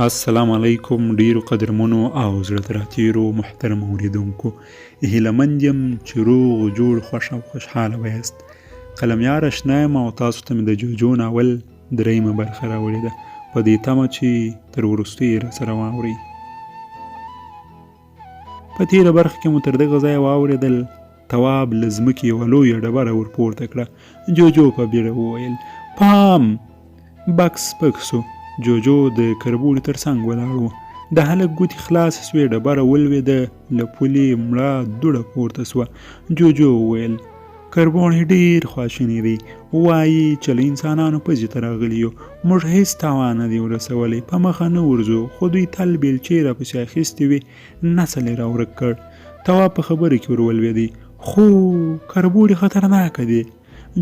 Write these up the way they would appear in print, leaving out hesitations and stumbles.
السلام علیکم ډیرو قدرمنو او زړه تراتیرو محترم اوریدونکو هیله یم چې روغ جوړ خوښ او خوشحاله ویاست. قلمیار اشنا یم او تاسو ته مې د جوجو ناول دریمه برخه راوړې ده په دې تمه چې تر وروستۍ یې راسره واورئ. په تېره برخه کې مو تر دغه ځایه واورېدل تواب له ځمکې یوه لویه ډبره ورپورته کړه. جوجو په بیړه وویل پام! بکس سپک سو. جوجو د کربوړي تر څنګ ولاړ و. د هلک ګوتې خلاصې سوې، ډبره ولوېده، له پولې مړه دوړه پورته سوه. جوجو وویل کربوړی ډېر خواشینی دی، وایي چې له انسانانو پزې ته راغلي یو، موږ هېڅ تاوان نه دی ورسولی، په مخه نه ورځو، خو دوی تل بیلچې راپسې اخیستې وې، نسل یې راورک کړ. تواب په خبره کې ورولوېدی. خو کربوړي خطرناکه دی.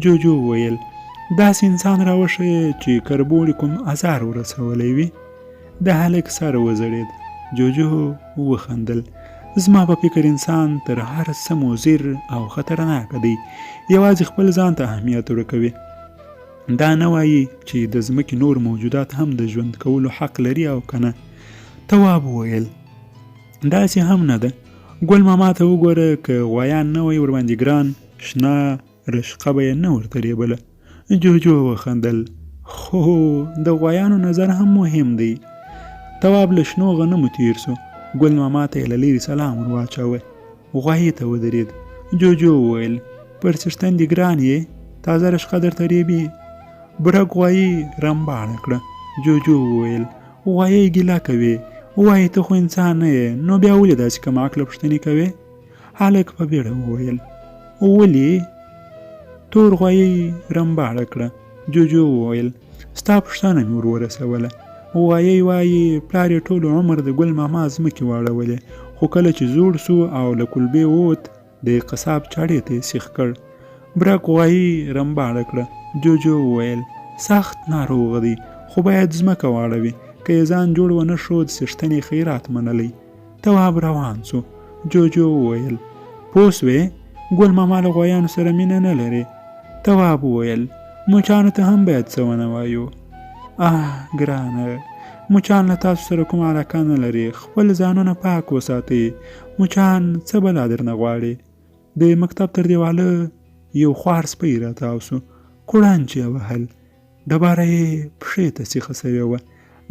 جوجو وویل داسې انسان راوښیه چې کربوړي کوم ازار ورسولی وي. د هلک سر وځړېد. جوجو وخندل. زما په فکر انسان تر هر څه مضر او خطرناکه دی، یوازې خپل ځان ته اهمیت ورکوي. دا نه وایي چې د ځمکې نور موجودات هم د ژوند کولو حق لري او که نه. تواب وویل داسې هم نه ده. ګل ماما ته وګوره، که غوایان نه وی ورباندې ګران، شنه رشقه به یې نه ورته ریبله. جوجو وخندل. خو د غوایانو نظر هم مهم دی. تواب له شنو غنمو تیر سو. ګل ماما ته یې له لرې سلام ور واچوه. غوایي ته ودرېد. جوجو وویل پر څښتن دې ګران یې، تازه رشقه درته ریبي. برګ غوایي رمباړه کړه. جوجو وویل غوایي ګیله کوي، وایي ته خو انسان نه یې، نو بیا ولې داسې کم عقله پوښتنې کوې؟ هلک په بیړه وویل ولې؟ تور غوایي رمباړه کړه. جوجو وویل ستا پوښتنه مې ور ورسوله. غوایي وایي پلار یې ټول عمر د ګل ماما ځمکې واړولې، خو کله چې زوړ سو او له کلبې ووت، د قصاب چاړې ته یې سیخ کړ. برګ غوایي رمباړه کړه. جوجو وویل سخت ناروغه دی، خو باید ځمکه واړوي، که یې ځان جوړ ونه شو د څښتنې خیرات منلی. تواب روان سو. جوجو وویل پوه سوې ګل ماما له غوایانو سره مینه نه لري. تواب وویل مچانو ته هم باید څه ونه وایو. ګرانه، مچان له تاسو سره کوم علاقه نه لري، خپل ځانونه پاک وساتئ. مچان څه بلا درنه غواړي. د مکتب تر دیواله یو خوار سپی راتاو سو. کوړنج یې وهل، ډبره یې پښې ته سیخه سوې وه.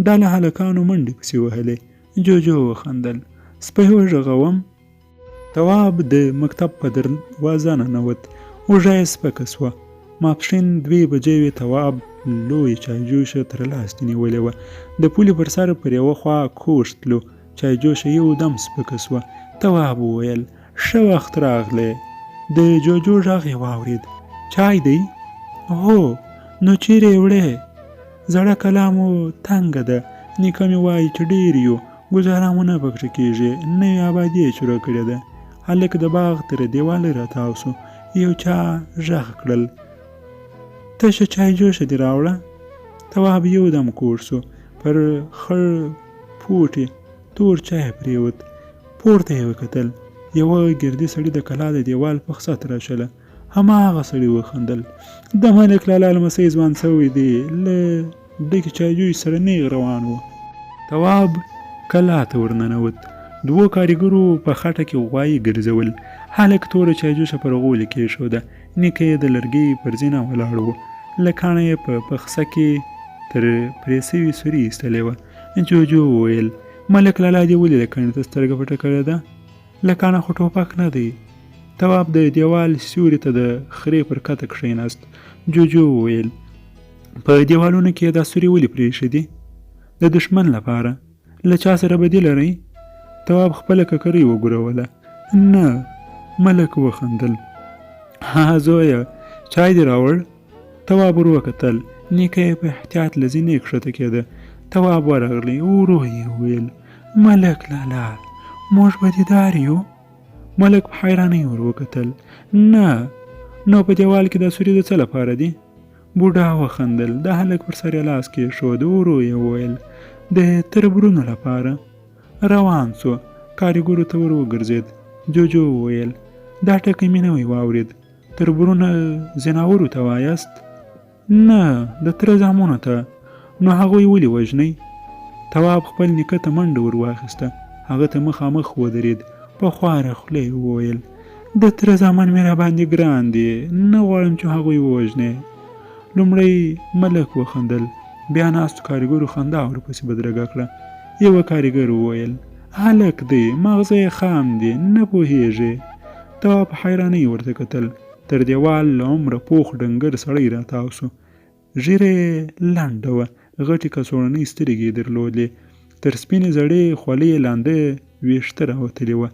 دا له هلکانو منډې پسې وهلې. جوجو وخندل. سپی وغږوم. تواب د مکتب په دروازه ننوت. اوږه یې سپکه سوه. ماپښین 2 بجې وې. تواب لوی چایجوشه تر لاس نیولې وه. د پولې پر سر پر یوه خوا کوږ تلو. چایجوشه یو دم سپکه سوه. تواب وویل ښه وخت راغلی. د جوجو غږ یې واورېد. چای دی؟ هو. نو چیرې یې وړې؟ زړه کلا مو تنګه ده، نیکه مې وایي چې ډېر یو، ګزاره مو نه پکښې کېږي، نوې ابادي یې شروع کړې ده. هلک د باغ تر دیواله راتاو سو. یو چا غږ کړل تشه چایجوشه دې راوړه. تواب یو دم کوږ سو. پر خړ پوټې تور چای پرېوت. پورته یې وکتل. یوه ګردي سړي د کلا د دیوال په خسه تراشله. هماغه سړي وخندل. د ملک لالا لمسی ځوان سوی دی، له ډکې چایجوشې سره نیغ روان و. تواب کلا ته ورننوت. 2 کارګرو په خټه کې غوایي ګرځول. هلک توره چایجوشه پر غولي کېښوده. نیکه یې د لرګي پر زینه ولاړ و. لکاڼه یې په پخڅه کې تر پرې سوي سوري ایستلې وه. جوجو وویل ملک لالا دې ولې لکاڼې ته سترګه پټه کړې ده؟ لکاڼه خو ټوپک نه دی. تواب د دیوال سیوري ته د خرې پر کته کښېناست. جوجو وویل په دیوالونو کې دا سوري ولې پرېښي دي؟ د دښمن لپاره. له چا سره بدي لرئ؟ تواب خپله ککرۍ وګوروله. نه. ملک وخندل. زویه چای دې راوړ؟ تواب ور وکتل. نیکه یې په احتیاط له زینې کښته کېده. تواب ورغلی. ورو یې وویل ملک لالا موږ به دیدار یو؟ ملک په حیرانۍ ور وکتل. نه. نو په دیوال کې دا سوري د څه لپاره دي؟ بوډا وخندل. د هلک پر سر یې لاس کېښود. ورو یې وویل د تربرونو لپاره. روان سو. کارګرو ته ور وګرځېد. جوجو وویل دا ټکی مې نوی واورېد. تربرونه ځناورو ته وایاست؟ نه، د تره زامنو ته. نو هغوی ولې وژنئ؟ تواب خپل نیکه ته منډه ور واخیسته. هغه ته مخامخ ودرېد. په خواره خوله یې وویل: د تره زامن مې راباندې ګران دي، نه غواړم چې هغوی ووژنې. لومړی ملک وخندل، بیا ناستو کارګرو خندا ورپسې بدرګه کړه. یوه کارګر وویل: هلک دی، مغزه یې خام دی، نه پوهېږي. تواب په حیرانۍ ورته کتل. تر دیوال له عمره پوخ ډنګر سړی راتاو سو. ږیره یې لنډه وه، غټې کڅوړنۍ سترګې یې درلودې، تر سپینې زړې خولۍ یې لانده ویښته راوتلې وه.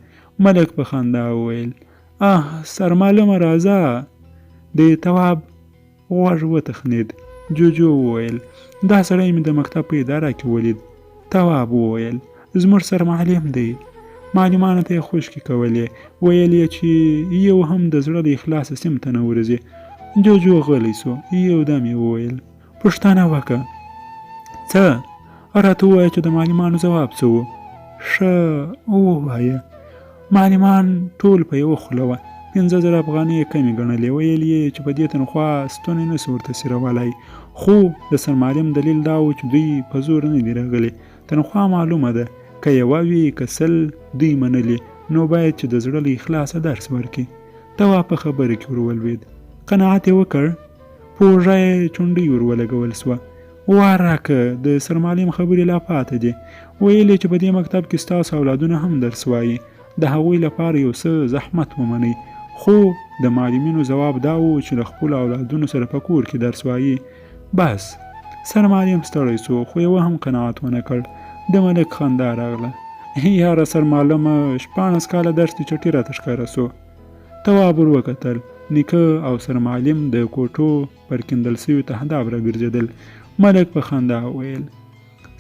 ملک په خندا وویل: سرمعلمه راځه. د تواب غوږ وتخنېد. جوجو وویل: دا سړی مې د مکتب په اداره کې ولید. تواب وویل: زموږ سرمعلم دی. معلمانو ته یې خوشکې کولې، ویل یې چې یو هم د زړه له اخلاصه سیم ته نه ورځي. جوجو غلی سو. یو دم یې وویل: پوښتنه وکړه. څه؟ راته ووایه چې د معلمانو ځواب څه و. ښه ووایه. معلمان ټول په یوه خوله وه. 15,000 افغانۍ یې کمې ګڼلې. ویل یې چې په دې تنخوا ستونی نه سو ورته څیرولای. خو د سرمعلم دلیل دا و چې دوی په زور نه دي راغلي. تنخوا معلومه ده، که یوه وي که 100 دوی منلي، نو باید چې د زړه له اخلاصه درس ورکړي. تواب په خبره کې ورولوېد. قناعت یې وکړ. په اوږه یې چونډۍ ورولګول سوه. وار راکه، د سرمعلم خبرې لا پاته دي. ویل یې چې په دې مکتب کې ستاسو اولادونه هم درس وایي، د هغوی لپاره یو څه زحمت ومنئ. خو د معلمینو ځواب دا و چې له خپلو اولادونو سره په کور کې درس وایي. بس سرمعلم ستړی سو، خو یوه هم قناعت ونه کړ. د ملک خندا راغله. یاره سرمعلمه، 14 کاله درس دې چټي راته ښکاره سو. تواب ور وکتل. نیکه او سرمعلم د کوټو پر کیندل سوي تهداب راګرځېدل. ملک په خندا وویل: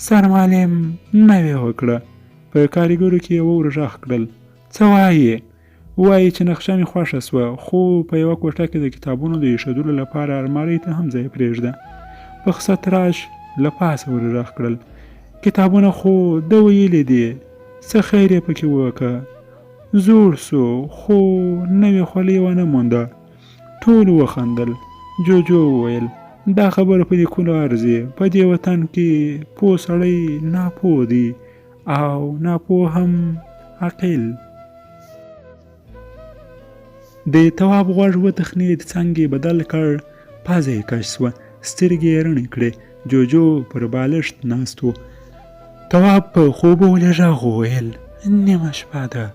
سرمعلم نوې وکړه. په کارګرو کې یې ور غږ کړل: څه وایې؟ وایي چې نقشه مې خوښه سوه، خو په یوه کوټه کې د کتابونو د ایښودلو لپاره المارۍ ته هم ځای پرېږده. په خسته تراش له پاسه ور غږ کړل: کتابونه خو ده ویلي دي، څه خیر یې پکې وکړه. زوړ سو، خو نوې خولۍ ونه مونده. ټول وخندل. جوجو وویل: دا خبره په لیکلو ارزي. په دې وطن کې پوه سړی ناپوه دی او ناپوه هم عاقل. د تواب غوږ وتخنېد، څنګ یې بدل کړ، پزه یې کش سوه، سترګې یې رڼې کړې. جوجو پر بالښت ناست و. تواب په خوب ولې غږ وویل: نیمه شپه ده.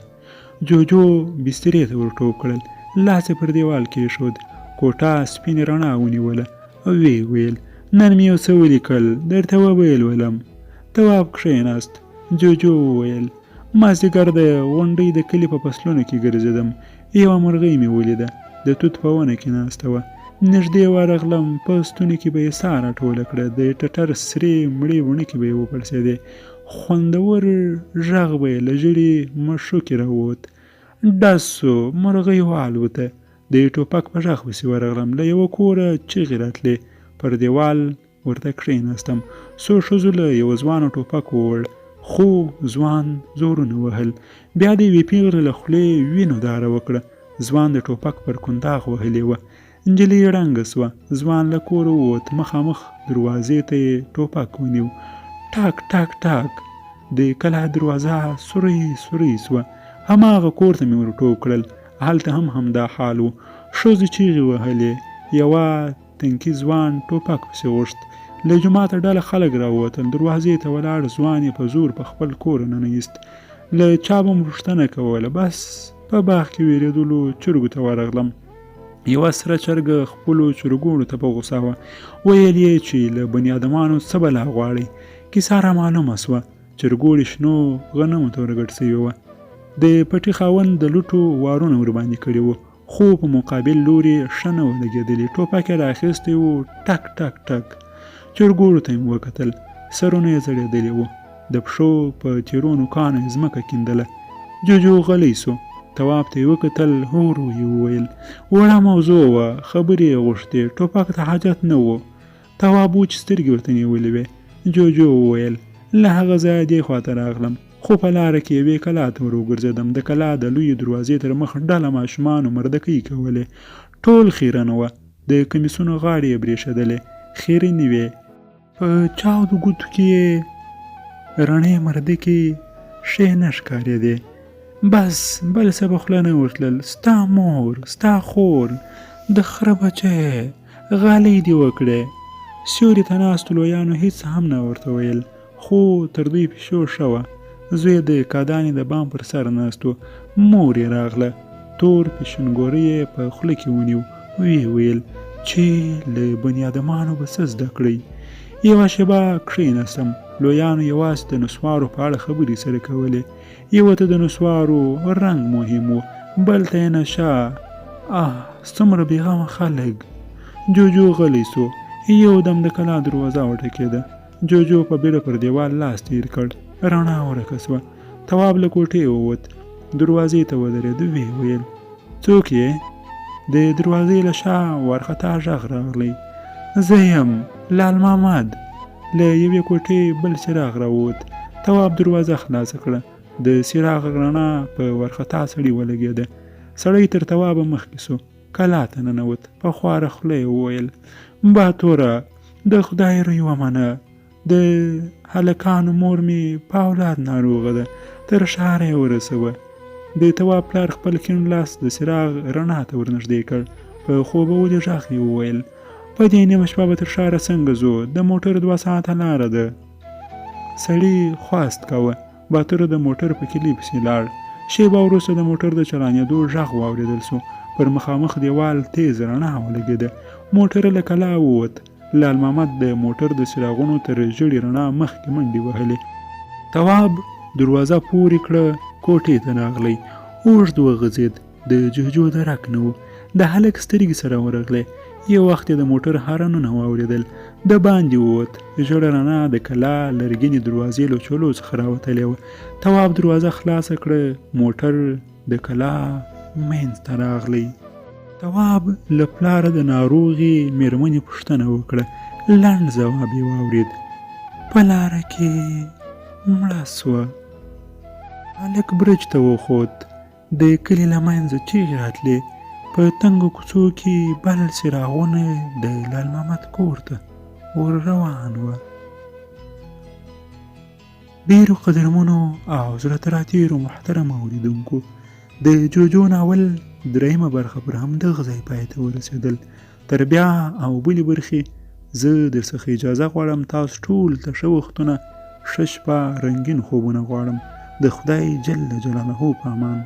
جوجو بسترې ته ور ټوپ کړل، لاس یې پر دیوال کېښود. کوټه سپینې رڼا ونیوله. ویې ویل: نن مې یو څه ولیکل، درته وویل ولم. تواب کښېناست. جوجو وویل: مازدیګر د غونډۍ د کلي په فصلونو کې ګرځېدم. یوه مرغۍ مې ولیده، د توت په ونه کې ناسته وه. نږدې ورغلم، په ستوني کې به یې ساه راټوله کړه، د ټټر سرې مړې وڼکې به یې وپړسېدې. خوندور غږ به یې له ژېړې مښوکې راووت. ډز سو، مرغۍ والوته. د ټوپک په غږ پسې ورغلم، له یوه کوره چیغې راتلې. پر دیوال ورته کښېناستم. څو ښځو له یوه ځوانه ټوپک ووړ، خو ځوان زورونه وهل. بیا د یوې پیغلې له خولې وینو داره وکړه. ځوان د ټوپک پر کنداغ وهلې وه. نجلۍ ړنګه سوه. ځوان له کوره ووت. مخامخ دروازې ته یې ټوپک ونیو. ټک ټک ټک. د کلا دروازه سورۍ سورۍ سوه. هماغه کور ته مې ور ټوپ کړل. هلته هم همدا حال و. ښځو چیغې وهلې. یوه تنکي ځوان ټوپک پسې غوښت. له جوماته ډله خلک راووتل. دروازې ته ولاړ ځوان یې په زور په خپل کور ننویست. له چا به مو پوښتنه کوله. بس په باغ کې ویرېدلو چرګو ته ورغلم. یوه سره چرګه خپلو چرګوړو ته په غوسه وه. ویل یې چې له بني ادمانو څه بلا غواړئ. کیسه را معلومه سوه. چرګوړي شنو غنمو ته ورګډ سوي وه. د پټي خاوند د لوټو وارونه ورباندې کړي وو، خو په مقابل لوري ښه نه وه لګېدلي. ټوپک یې رااخیستی و. ټک ټک ټک. چرګوړو ته مې وکتل. سرونه یې ځړېدلي وو. د پښو په تیرو نوکانو یې ځمکه کیندله. جوجو غلی سو. تواب ته یې وکتل. ورو یې وویل: وړه موضوع وه، خبرې یې غوښتې، ټوپک ته حاجت نه و. تواب وچې سترګې ورته نیولې وې. جوجو وویل: له هغه ځایه دې خواته راغلم، خو په لاره کې یوې کلا ته ور وګرځېدم. د کلا د لویې دروازې تر مخ ډله ماشومانو مردکۍ کولې. ټول خیرنه وه. د کمیسونو غاړې یې برېښېدلې، خیرنې وې. په چاودو ګوتو کې یې رڼې مرده کې شی نه ښکارېدې. بس بل څه به خوله نه ورتلل. ستا مور، ستا خور، د خره بچی، غالۍ دې وکړې. سیوري ته ناستو لویانو هېڅ هم نه ورته ویل، خو تر دوی پیشو ښه وه. زوی د کادانې د بام پر سر ناست و. مور یې راغله، تور پیشنګوری یې په خوله کې ونیو. ویې ویل چې له بني ادمانو به څه زده کړئ. یوه شېبه کښېنستم. لویانو یوازې د نسوارو په اړه خبرې سره کولې. یوه ته د نسوارو رنګ مهم و، بل ته یې نشه. څومره بېغمه خلک. جوجو غلی سو. یو دم د کلا دروازه وټکېده. جوجو په بیړه پر دیوال لاس تیر کړ. رڼا ورکه سوه. تواب له کوټې ووت، دروازې ته ودرېد. ویې ویل څوک یې؟ د دروازې له شا وارخطا غږ راغلی. زه یم، لال محمد. له یوې کوټې بل څراغ راووت. تواب دروازه خلاصه کړه. د څراغ رڼا په وارخطا سړي ولګېده. سړی تر توابه مخکې سو. کلا ته ننوت. په خواره خوله یې وویل باتوره، د خدای روی ومنه. د هلکانو مور مې په اولاد ناروغه ده، تر ښاره یې ورسوه. د تواب پلار خپل کیڼ لاس د څراغ رڼا ته ورنږدې کړ. په خوبولي غږ یې وویل په دې نیمه شپه به تر ښاره څنګه ځو؟ د موټر 2 ساعته لاره ده. سړي خواست کوه. باتوره د موټر په کلي پسې لاړ. شېبه وروسته د موټر د چلانېدو غږ واورېدل سو. پر مخامخ دیوال تیز رڼا ولګېده. موټر له کلا ووت. لال محمد د موټر د څراغونو تر ژړې رڼا مخکې منډې وهلې. تواب دروازه پورې کړه. کوټې ته راغلی. اوږد وغځېد. د جوجو درک نه و. د هلک سترګې سره ورغلې. یو وخت یې د موټر هارنونه واورېدل. د باندې ووت. ژړه رڼا د کلا لرګینې دروازې له چولو څخه راوتلې وه. تواب دروازه خلاصه کړه. موټر د کلا منځ ته راغلی. تواب له پلاره د ناروغې مېرمنې پوښتنه وکړه. لنډ ځواب یې واورېد. په لاره کې مړه سوه. هلک برج ته وخوت. د کلي له منځه چیغې راتلې. په تنګو کوڅو کې بل څراغونه د لال محمد کور ته ور روان وه. ډېرو قدرمنو او زړه ته راتېرو محترمو اورېدونکو، د جوجو ناول 3مه برخه پر همدغه ځای پای ته ورسېدل. تر بیا او بلې برخې زه درڅخه اجازه غواړم. تاسو ټول ته ښه وختونه، ښه شپه، رنګین خوبونه غواړم. د خدای جل جلاله په امان.